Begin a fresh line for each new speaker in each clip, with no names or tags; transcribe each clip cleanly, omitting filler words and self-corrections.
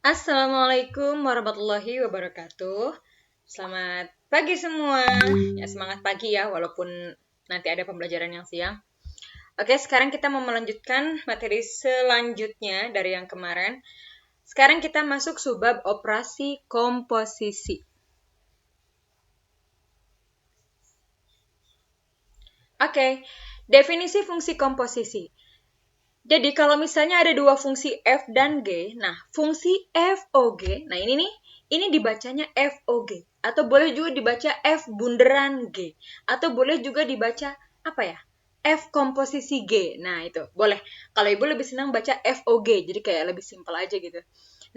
Assalamualaikum warahmatullahi wabarakatuh. Selamat pagi semua. Ya, semangat pagi ya, walaupun nanti ada pembelajaran yang siang. Oke, sekarang kita mau melanjutkan materi selanjutnya dari yang kemarin. Sekarang kita masuk subbab operasi komposisi. Oke, definisi fungsi komposisi. Jadi kalau misalnya ada dua fungsi f dan g, nah fungsi FOG, nah ini dibacanya FOG, atau boleh juga dibaca f bunderan g, atau boleh juga dibaca apa ya? F komposisi G. Nah, itu boleh. Kalau Ibu lebih senang baca FOG, jadi kayak lebih simpel aja gitu.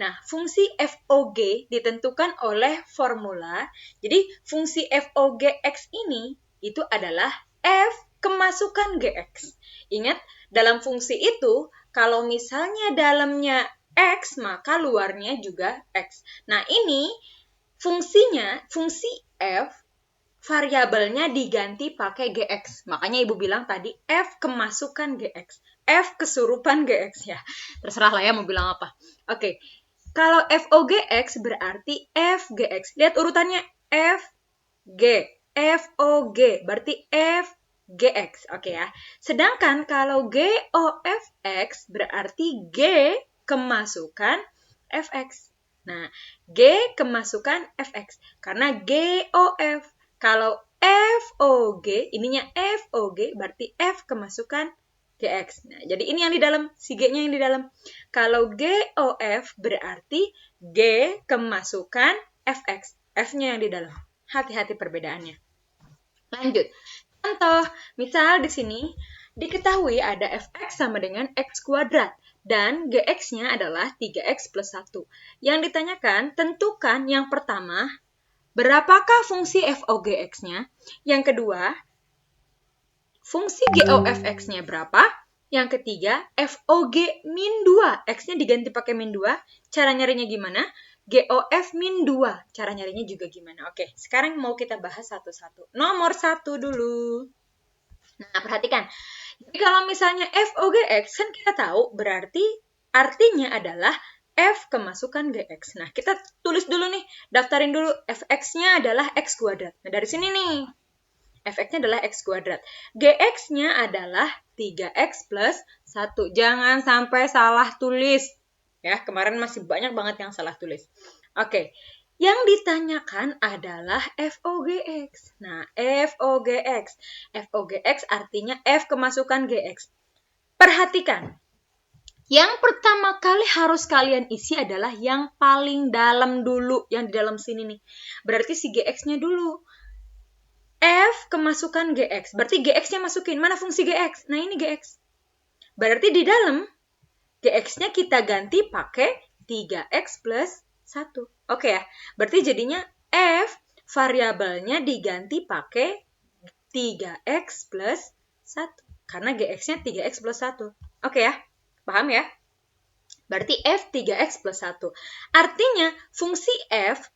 Nah, fungsi FOG ditentukan oleh formula. Jadi, fungsi FOGX ini itu adalah F kemasukan GX. Ingat, dalam fungsi itu, kalau misalnya dalamnya X, maka luarnya juga X. Nah, ini fungsinya, fungsi F, variabelnya diganti pakai GX. Makanya Ibu bilang tadi F kemasukan GX. F kesurupan GX ya. Terserah lah ya mau bilang apa. Oke. Kalau FOGX berarti FGX. Lihat urutannya FG. FOG berarti FGX. Oke ya. Sedangkan kalau GOFX berarti G kemasukan FX. Nah, G kemasukan FX. Karena GOF. Kalau FOG, ininya FOG berarti F kemasukan GX. Nah, jadi ini yang di dalam, si G-nya yang di dalam. Kalau GOF berarti G kemasukan FX. F-nya yang di dalam. Hati-hati perbedaannya. Lanjut. Contoh, misal di sini diketahui ada fx sama dengan x kuadrat dan gx-nya adalah 3x plus 1. Yang ditanyakan, tentukan yang pertama, berapakah fungsi FOGX-nya? Yang kedua, fungsi GOFX-nya berapa? Yang ketiga, FOG min 2. X-nya diganti pakai min 2. Cara nyarinya gimana? GOF min 2. Cara nyarinya juga gimana? Oke, sekarang mau kita bahas satu-satu. Nomor 1 dulu. Nah, perhatikan. Jadi kalau misalnya FOGX, kan kita tahu berarti artinya adalah F kemasukan GX. Nah, kita tulis dulu nih, daftarin dulu Fx-nya adalah X kuadrat. Nah, dari sini nih, Fx-nya adalah X kuadrat. Gx-nya adalah 3X plus 1. Jangan sampai salah tulis. Ya, kemarin masih banyak banget yang salah tulis. Oke, yang ditanyakan adalah FOGX. Nah, FOGX. FOGX artinya F kemasukan GX. Perhatikan, yang pertama kali harus kalian isi adalah yang paling dalam dulu, yang di dalam sini nih. Berarti si GX-nya dulu. F kemasukan GX. Berarti GX-nya masukin. Mana fungsi GX? Nah, ini GX. Berarti di dalam GX-nya kita ganti pakai 3X plus 1. Oke ya? Berarti jadinya F variabelnya diganti pakai 3X plus 1. Karena GX-nya 3X plus 1. Oke ya? Paham ya? Berarti F 3X plus 1. Artinya fungsi F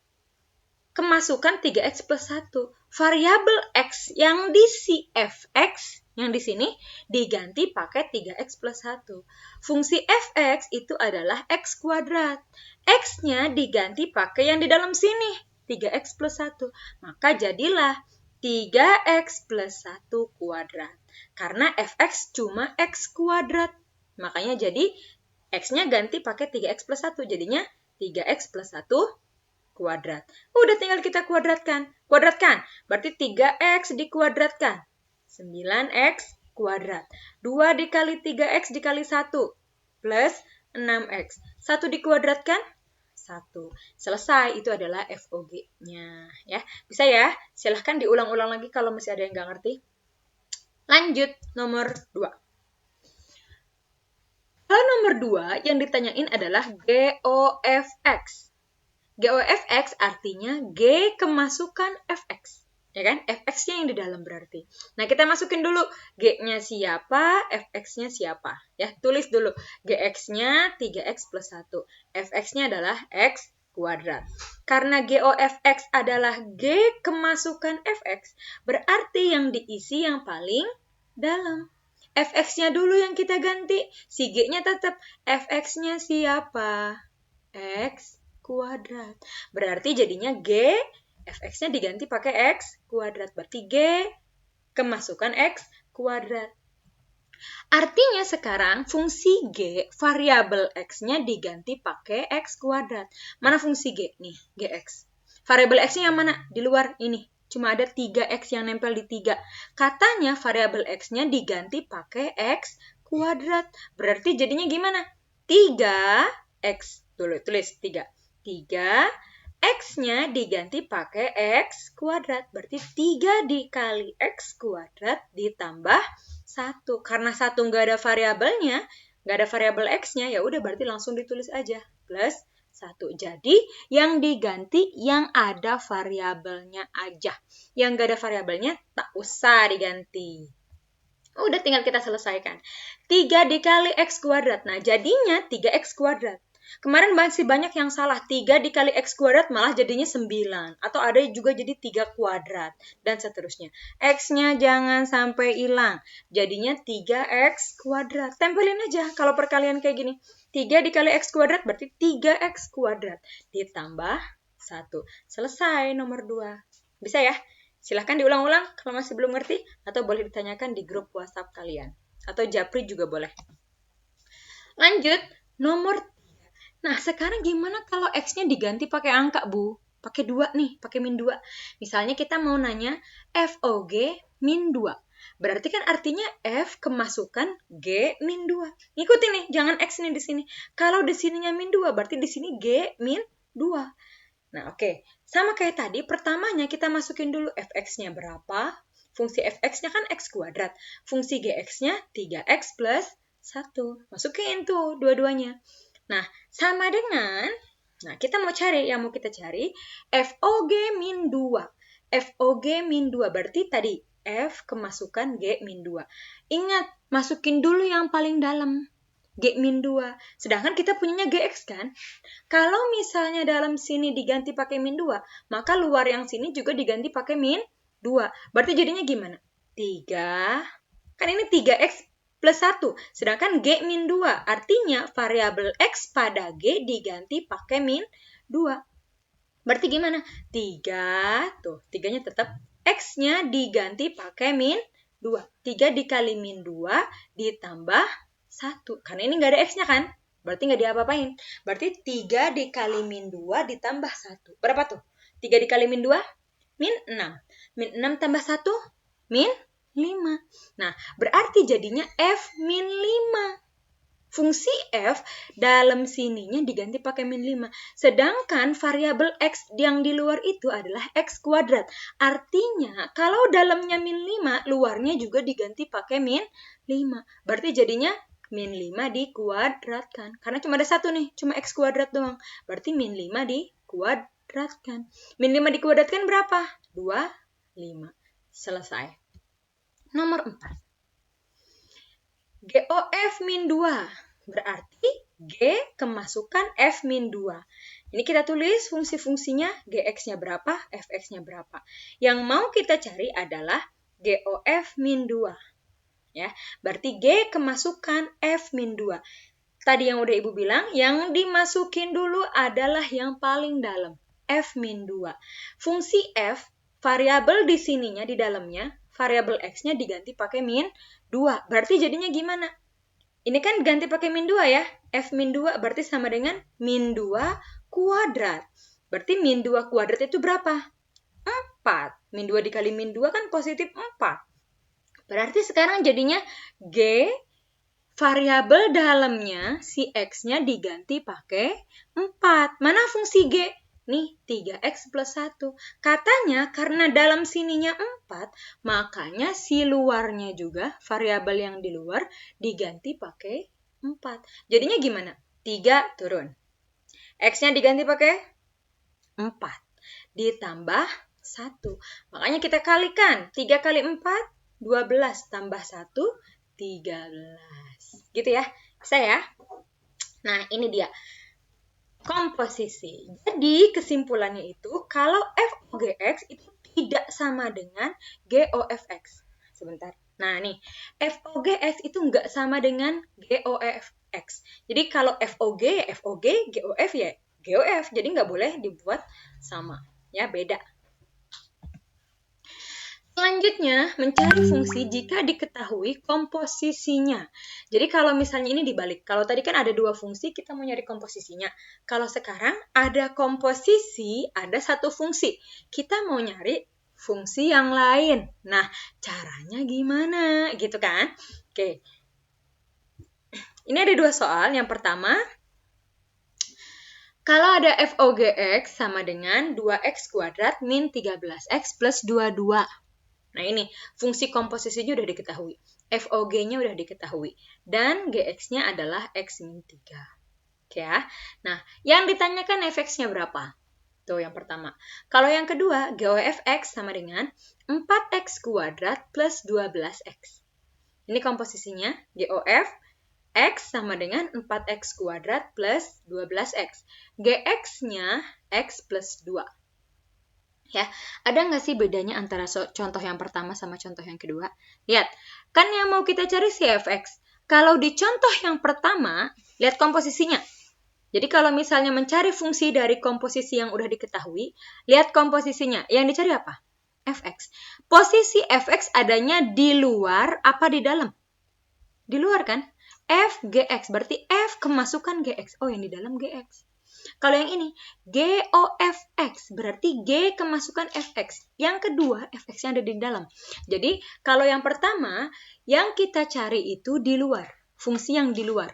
kemasukan 3X plus 1. Variabel X yang di si Fx, yang di sini, diganti pakai 3X plus 1. Fungsi Fx itu adalah X kuadrat. X-nya diganti pakai yang di dalam sini, 3X plus 1. Maka jadilah 3X plus 1 kuadrat. Karena Fx cuma X kuadrat. Makanya jadi X-nya ganti pakai 3X plus 1. Jadinya 3X plus 1 kuadrat. Udah tinggal kita kuadratkan. Kuadratkan. Berarti 3X dikuadratkan. 9X kuadrat. 2 dikali 3X dikali 1. Plus 6X. 1 dikuadratkan. 1. Selesai. Itu adalah FOG-nya. Ya. Bisa ya? Silahkan diulang-ulang lagi kalau masih ada yang nggak ngerti. Lanjut. Nomor 2. Kalau nomor 2 yang ditanyain adalah GOFX. GOFX artinya G kemasukan Fx. Ya kan? Fx-nya yang di dalam berarti. Nah, kita masukin dulu G-nya siapa, Fx-nya siapa. Ya, tulis dulu. Gx-nya 3X plus 1. Fx-nya adalah X kuadrat. Karena GOFX adalah G kemasukan Fx, berarti yang diisi yang paling dalam. Fx-nya dulu yang kita ganti. Si G-nya tetap. Fx-nya siapa? X kuadrat. Berarti jadinya G, fx-nya diganti pakai X kuadrat. Berarti G kemasukan X kuadrat. Artinya sekarang fungsi G, variabel X-nya diganti pakai X kuadrat. Mana fungsi G? Nih, Gx. Variabel X-nya yang mana? Di luar ini. Cuma ada 3X yang nempel di 3. Katanya variabel X-nya diganti pakai X kuadrat. Berarti jadinya gimana? 3X. Tulis 3. 3 X-nya diganti pakai X kuadrat. Berarti 3 dikali X kuadrat ditambah 1. Karena 1 nggak ada variabelnya, nggak ada variabel X-nya, ya udah berarti langsung ditulis aja. Plus 1. Jadi yang diganti yang ada variabelnya aja. Yang nggak ada variabelnya tak usah diganti. Udah tinggal kita selesaikan. 3 dikali X kuadrat. Nah jadinya 3X kuadrat. Kemarin masih banyak yang salah. 3 dikali X kuadrat malah jadinya 9. Atau ada juga jadi 3 kuadrat. Dan seterusnya. X-nya jangan sampai hilang. Jadinya 3X kuadrat. Tempelin aja kalau perkalian kayak gini. 3 dikali X kuadrat berarti 3X kuadrat. Ditambah 1. Selesai nomor 2. Bisa ya? Silahkan diulang-ulang kalau masih belum ngerti. Atau boleh ditanyakan di grup WhatsApp kalian. Atau japri juga boleh. Lanjut. Nomor 3. Nah, sekarang gimana kalau X-nya diganti pakai angka, Bu? Pakai 2 nih, pakai min 2. Misalnya kita mau nanya FOG min 2. Berarti kan artinya F kemasukan G min 2. Ikutin nih, jangan X nih di sini. Kalau di sininya min 2, berarti di sini G min 2. Nah, oke. Sama kayak tadi, pertamanya kita masukin dulu fx-nya berapa. Fungsi fx-nya kan x kuadrat. Fungsi gx-nya 3x plus 1. Masukin tuh dua-duanya. Nah, sama dengan, nah kita mau cari, yang mau kita cari, FOG min 2. FOG min 2, berarti tadi F kemasukan G min 2. Ingat, masukin dulu yang paling dalam, G min 2. Sedangkan kita punyanya GX kan? Kalau misalnya dalam sini diganti pakai min 2, maka luar yang sini juga diganti pakai min 2. Berarti jadinya gimana? 3, kan ini 3X plus 1. Sedangkan G min 2. Artinya variabel X pada G diganti pakai min 2. Berarti gimana? 3. Tuh, 3-nya tetap. X-nya diganti pakai min 2. 3 dikali min 2 ditambah 1. Karena ini nggak ada X-nya kan? Berarti nggak diapa-apain. Berarti 3 dikali min 2 ditambah 1. Berapa tuh? 3 dikali min 2? Min 6. Min 6 tambah 1? Min 5. Nah, berarti jadinya F min 5. Fungsi F dalam sininya diganti pakai min 5. Sedangkan variabel X yang di luar itu adalah X kuadrat. Artinya, kalau dalamnya min 5, luarnya juga diganti pakai min 5. Berarti jadinya min 5 dikuadratkan. Karena cuma ada satu nih, cuma X kuadrat doang. Berarti min 5 dikuadratkan. Min 5 dikuadratkan berapa? 25. Selesai. Nomor 4. GOF min 2. Berarti G kemasukan F min 2. Ini kita tulis fungsi-fungsinya, GX-nya berapa, FX-nya berapa. Yang mau kita cari adalah GOF min 2. Ya, berarti G kemasukan F min 2. Tadi yang udah Ibu bilang, yang dimasukin dulu adalah yang paling dalam, F min 2. Fungsi F, variabel di sininya, di dalamnya, variabel X-nya diganti pakai min 2. Berarti jadinya gimana? Ini kan ganti pakai min 2 ya. F min 2 berarti sama dengan min 2 kuadrat. Berarti min 2 kuadrat itu berapa? 4. Min 2 dikali min 2 kan positif 4. Berarti sekarang jadinya G, variabel dalamnya si X-nya diganti pakai 4. Mana fungsi G? Nih, 3X plus 1. Katanya karena dalam sininya 4, makanya si luarnya juga, variabel yang di luar, diganti pakai 4. Jadinya gimana? 3 turun. X-nya diganti pakai 4. Ditambah 1. Makanya kita kalikan. 3 kali 4, 12. Tambah 1, 13. Gitu ya. Bisa ya? Nah, ini dia. Komposisi. Jadi kesimpulannya itu kalau FOGX itu tidak sama dengan GOFX. Sebentar. Nah nih, FOGX itu nggak sama dengan GOFX. Jadi kalau FOG ya FOG, GOF ya GOF, jadi nggak boleh dibuat sama, ya beda. Selanjutnya, mencari fungsi jika diketahui komposisinya. Jadi kalau misalnya ini dibalik, kalau tadi kan ada dua fungsi, kita mau nyari komposisinya. Kalau sekarang ada komposisi, ada satu fungsi. Kita mau nyari fungsi yang lain. Nah, caranya gimana? Gitu kan? Oke. Ini ada dua soal. Yang pertama, kalau ada f o g x sama dengan 2x kuadrat min 13x plus 22. Nah ini, fungsi komposisinya udah diketahui. FOG-nya udah diketahui. Dan GX-nya adalah X min 3. Oke ya. Nah, yang ditanyakan fx-nya berapa? Tuh yang pertama. Kalau yang kedua, GOF X sama dengan 4x kuadrat plus 12x. Ini komposisinya, GOF X sama dengan 4x kuadrat plus 12x. GX-nya X plus 2. Ya, ada nggak sih bedanya antara contoh yang pertama sama contoh yang kedua? Lihat, kan yang mau kita cari si fx. Kalau di contoh yang pertama, lihat komposisinya. Jadi kalau misalnya mencari fungsi dari komposisi yang udah diketahui, lihat komposisinya. Yang dicari apa? Fx. Posisi fx adanya di luar apa di dalam? Di luar kan? F gx, berarti F kemasukan gx. Oh, yang di dalam gx. Kalau yang ini, GOFX, berarti G kemasukan FX. Yang kedua, FX-nya ada di dalam. Jadi, kalau yang pertama, yang kita cari itu di luar. Fungsi yang di luar.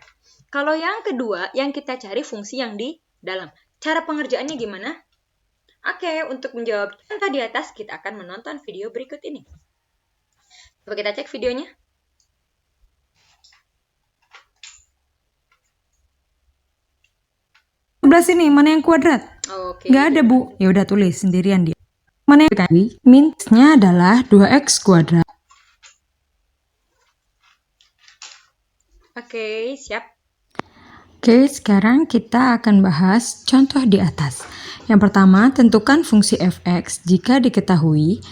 Kalau yang kedua, yang kita cari fungsi yang di dalam. Cara pengerjaannya gimana? Oke, untuk menjawab contoh di atas, kita akan menonton video berikut ini. Coba kita cek videonya.
Sini mana yang kuadrat?
Oke.
Nggak ada, Bu. Ya udah tulis sendirian dia. Mana yang min-nya adalah 2x kuadrat.
Oke, siap.
Oke, sekarang kita akan bahas contoh di atas. Yang pertama, tentukan fungsi fx jika diketahui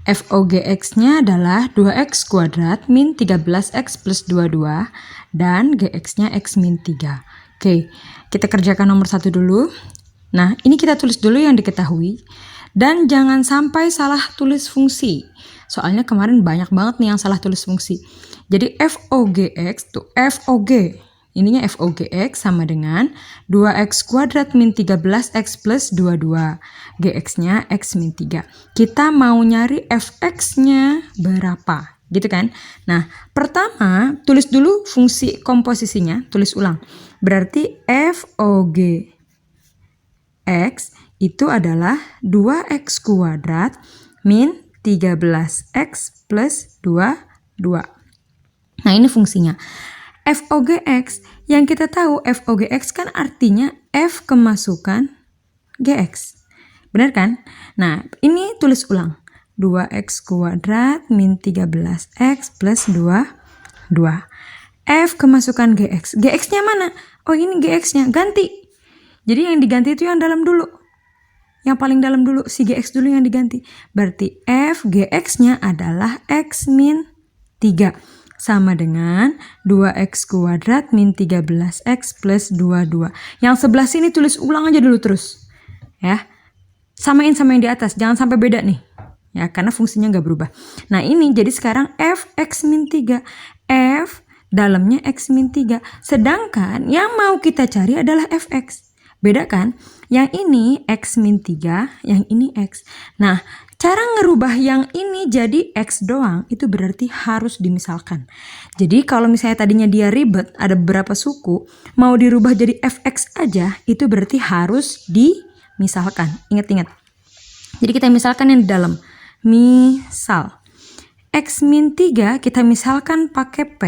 FOGX-nya adalah 2x kuadrat min 13x plus 22 dan gx-nya x min 3. Oke, kita kerjakan nomor 1 dulu. Nah, ini kita tulis dulu yang diketahui. Dan jangan sampai salah tulis fungsi. Soalnya kemarin banyak banget nih yang salah tulis fungsi. Jadi FOGX tuh FOG. Ininya FOGX sama dengan 2x kuadrat min 13x plus 22. GX-nya x min 3. Kita mau nyari fx-nya berapa? Gitu kan? Nah, pertama tulis dulu fungsi komposisinya. Tulis ulang. Berarti FOGX itu adalah 2x kuadrat min 13x plus 22. Nah, ini fungsinya. FOGX, yang kita tahu FOGX kan artinya F kemasukan GX. Benar kan? Nah, ini tulis ulang. 2x kuadrat min 13x plus 22. F kemasukan GX. GX-nya mana? Oh, ini GX-nya. Ganti. Jadi yang diganti itu yang dalam dulu. Yang paling dalam dulu. Si GX dulu yang diganti. Berarti F GX-nya adalah x min 3. Sama dengan 2x kuadrat min 13x plus 22. Yang sebelah sini tulis ulang aja dulu terus. Ya. Samain sama yang di atas. Jangan sampai beda nih. Ya, karena fungsinya nggak berubah. Nah, ini jadi sekarang f x min 3. F dalamnya x min 3. Sedangkan yang mau kita cari adalah fx. Beda kan? Yang ini x min 3, yang ini x. Nah, cara ngerubah yang ini jadi x doang, itu berarti harus dimisalkan. Jadi kalau misalnya tadinya dia ribet, ada beberapa suku, mau dirubah jadi fx aja, itu berarti harus dimisalkan. Ingat-ingat. Jadi kita misalkan yang di dalam. Misal, x min 3 kita misalkan pakai P.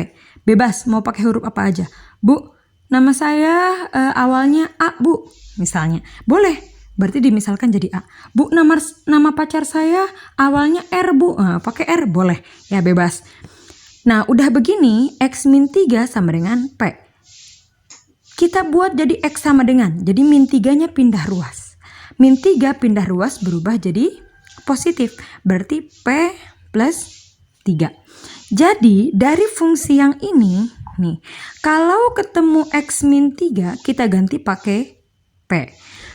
Bebas, mau pakai huruf apa aja. Bu, nama saya awalnya A, Bu. Misalnya. Boleh. Berarti dimisalkan jadi A. Bu, nama pacar saya awalnya R, Bu. Pakai R, boleh. Ya, bebas. Nah, udah begini, x min 3 sama dengan P. Kita buat jadi x sama dengan. Jadi min 3-nya pindah ruas. Min 3 pindah ruas berubah jadi positif. Berarti P plus 3. Jadi, dari fungsi yang ini, nih, kalau ketemu x min 3, kita ganti pakai P. P.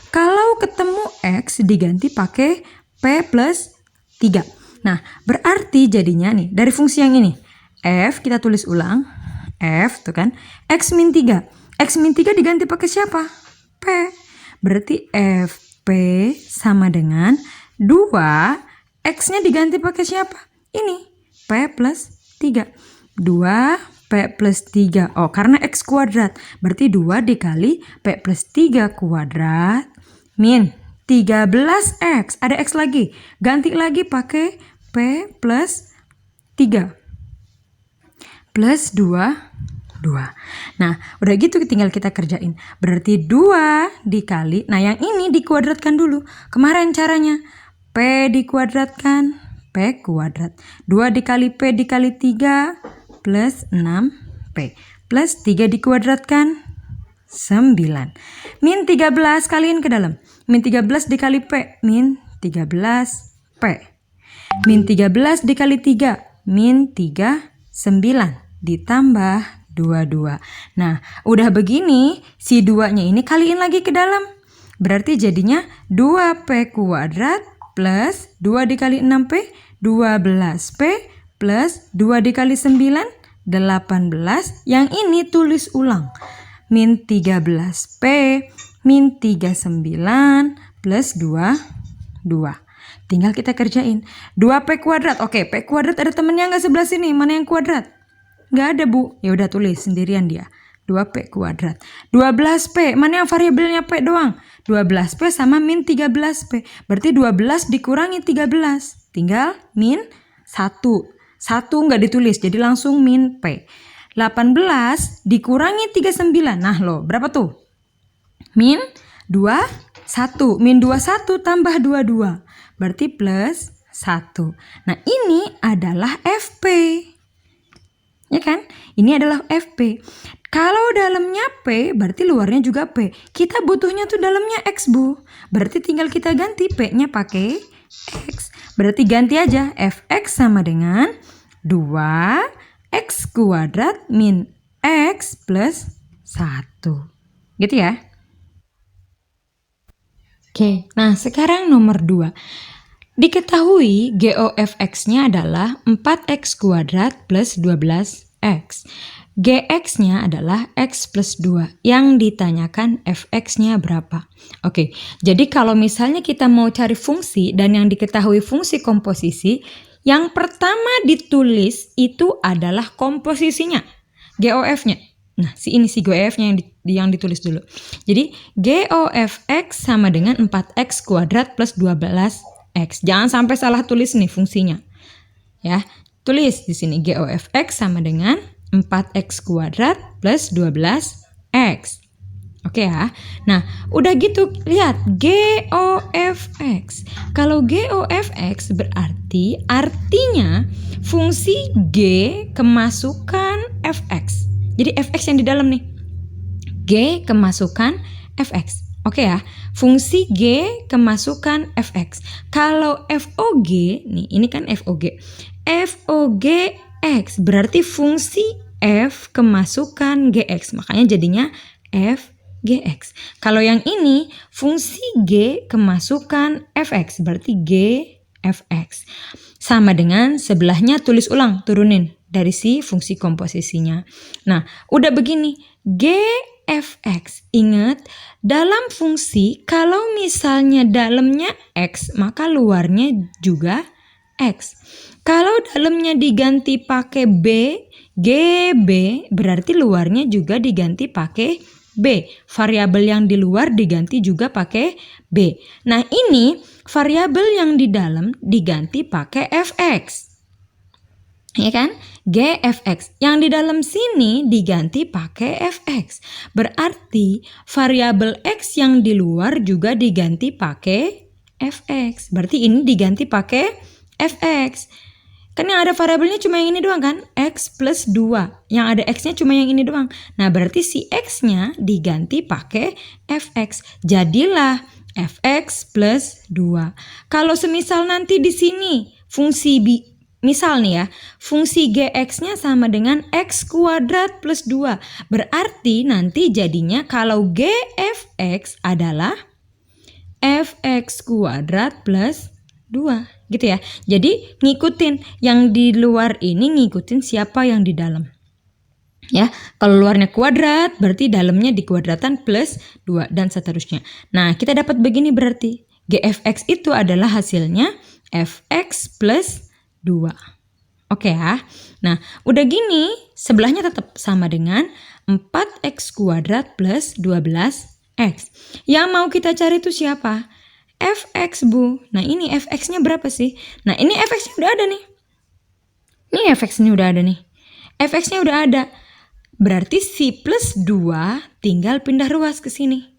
Kalau ketemu X diganti pakai P plus 3. Nah, berarti jadinya nih, dari fungsi yang ini, F kita tulis ulang, F tuh kan, X min 3. X min 3 diganti pakai siapa? P. Berarti FP sama dengan 2, X-nya diganti pakai siapa? Ini, P plus 3. 2 P plus 3. Oh, karena X kuadrat. Berarti 2 dikali P plus 3 kuadrat min 13X. Ada X lagi. Ganti lagi pakai P plus 3. Plus 2. Nah, udah gitu tinggal kita kerjain. Berarti 2 dikali, nah yang ini dikuadratkan dulu. Kemarin caranya, P dikuadratkan, P kuadrat. 2 dikali P dikali 3, plus 6P. Plus 3 dikuadratkan, 9. Min 13 kaliin ke dalam. Min 13 dikali P, min 13P. Min 13 dikali 3, min 3, 9. Ditambah 22. Nah, udah begini, si 2-nya ini kaliin lagi ke dalam. Berarti jadinya 2P kuadrat plus 2 dikali 6P, 12P plus 2 dikali 9, 18. Yang ini tulis ulang. Min 13P, min 39 plus 2. Tinggal kita kerjain. 2P kuadrat. Oke, P kuadrat ada temennya nggak sebelah sini? Mana yang kuadrat? Nggak ada, Bu. Ya udah tulis sendirian dia. 2P kuadrat. 12P. Mana yang variabelnya P doang? 12P sama min 13P. Berarti 12 dikurangi 13. Tinggal min 1. 1 nggak ditulis, jadi langsung min P. 18 dikurangi 39. Nah loh, berapa tuh? Min 21. Min 21 tambah 22. Berarti plus 1. Nah ini adalah FP. Ya kan? Ini adalah FP. Kalau dalamnya P, berarti luarnya juga P. Kita butuhnya tuh dalamnya X, Bu. Berarti tinggal kita ganti P-nya pakai X. Berarti ganti aja. Fx sama dengan 2X kuadrat min X plus 1. Gitu ya. Oke, nah sekarang nomor 2. Diketahui GOFX-nya adalah 4X kuadrat plus 12X. GX-nya adalah X plus 2. Yang ditanyakan Fx-nya berapa? Oke, jadi kalau misalnya kita mau cari fungsi dan yang diketahui fungsi komposisi, yang pertama ditulis itu adalah komposisinya, GOF-nya. Nah, si GOF-nya yang ditulis dulu. Jadi, GOFX sama dengan 4X kuadrat plus 12X. Jangan sampai salah tulis nih fungsinya. Ya, tulis di sini GOFX sama dengan 4X kuadrat plus 12X. Oke ya. Nah, udah gitu lihat GOFX. Kalau GOFX berarti artinya fungsi G kemasukan Fx. Jadi Fx yang di dalam nih. G kemasukan Fx. Oke ya, fungsi G kemasukan Fx. Kalau FOG, nih ini kan FOG. FOGX berarti fungsi F kemasukan GX. Makanya jadinya FGX. Kalau yang ini fungsi G kemasukan Fx berarti GFX. Sama dengan sebelahnya tulis ulang, turunin dari si fungsi komposisinya. Nah, udah begini, GFX. Ingat, dalam fungsi kalau misalnya dalamnya X, maka luarnya juga X. Kalau dalamnya diganti pakai B, GB, berarti luarnya juga diganti pakai B. Variabel yang di luar diganti juga pakai B. Nah, ini variabel yang di dalam diganti pakai Fx. Ya kan? GFX. Yang di dalam sini diganti pakai Fx. Berarti variabel X yang di luar juga diganti pakai Fx. Berarti ini diganti pakai Fx. Kan yang ada variabelnya cuma yang ini doang kan? X plus 2. Yang ada X-nya cuma yang ini doang. Nah, berarti si X-nya diganti pakai Fx. Jadilah Fx plus 2. Kalau semisal nanti di sini fungsi misal nih ya, fungsi gx-nya sama dengan x kuadrat plus 2. Berarti nanti jadinya kalau g fx adalah fx kuadrat plus 2. Gitu ya. Jadi ngikutin yang di luar ini ngikutin siapa yang di dalam. Ya, kalau luarnya kuadrat berarti dalamnya dikuadratan plus 2 dan seterusnya. Nah, kita dapat begini berarti gfx itu adalah hasilnya fx plus 2. Oke ya. Nah, udah gini, sebelahnya tetap sama dengan 4x kuadrat plus 12x. Yang mau kita cari itu siapa? Fx, Bu. Nah, ini fx-nya berapa sih? Nah, ini fx-nya udah ada nih. Ini fx-nya udah ada nih. Fx-nya udah ada. Berarti si plus 2 tinggal pindah ruas ke sini.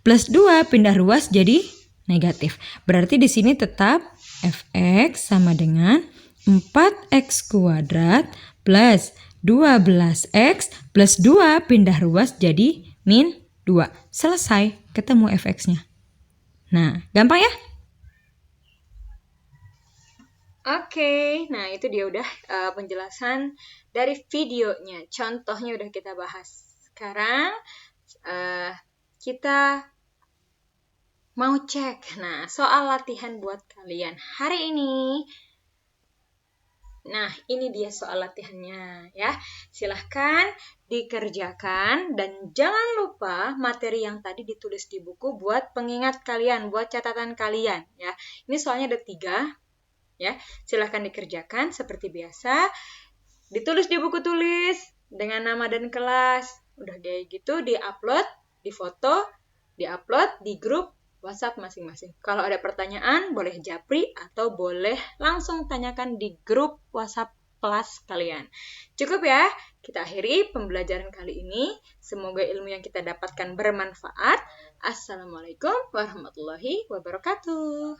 Plus 2 pindah ruas jadi negatif. Berarti di sini tetap fx sama dengan 4x kuadrat plus 12x plus 2 pindah ruas jadi min 2. Selesai, ketemu fx-nya. Nah, gampang ya?
Oke, nah itu dia udah penjelasan dari videonya. Contohnya udah kita bahas. Sekarang kita mau cek. Nah, soal latihan buat kalian hari ini. Nah, ini dia soal latihannya ya. Silahkan dikerjakan dan jangan lupa materi yang tadi ditulis di buku buat pengingat kalian, buat catatan kalian ya. Ini soalnya ada 3. Ya, silahkan dikerjakan seperti biasa. Ditulis di buku tulis dengan nama dan kelas. Udah kayak gitu diupload, difoto, diupload di grup WhatsApp masing-masing. Kalau ada pertanyaan boleh japri atau boleh langsung tanyakan di grup WhatsApp kelas kalian. Cukup ya, kita akhiri pembelajaran kali ini. Semoga ilmu yang kita dapatkan bermanfaat. Assalamualaikum warahmatullahi wabarakatuh.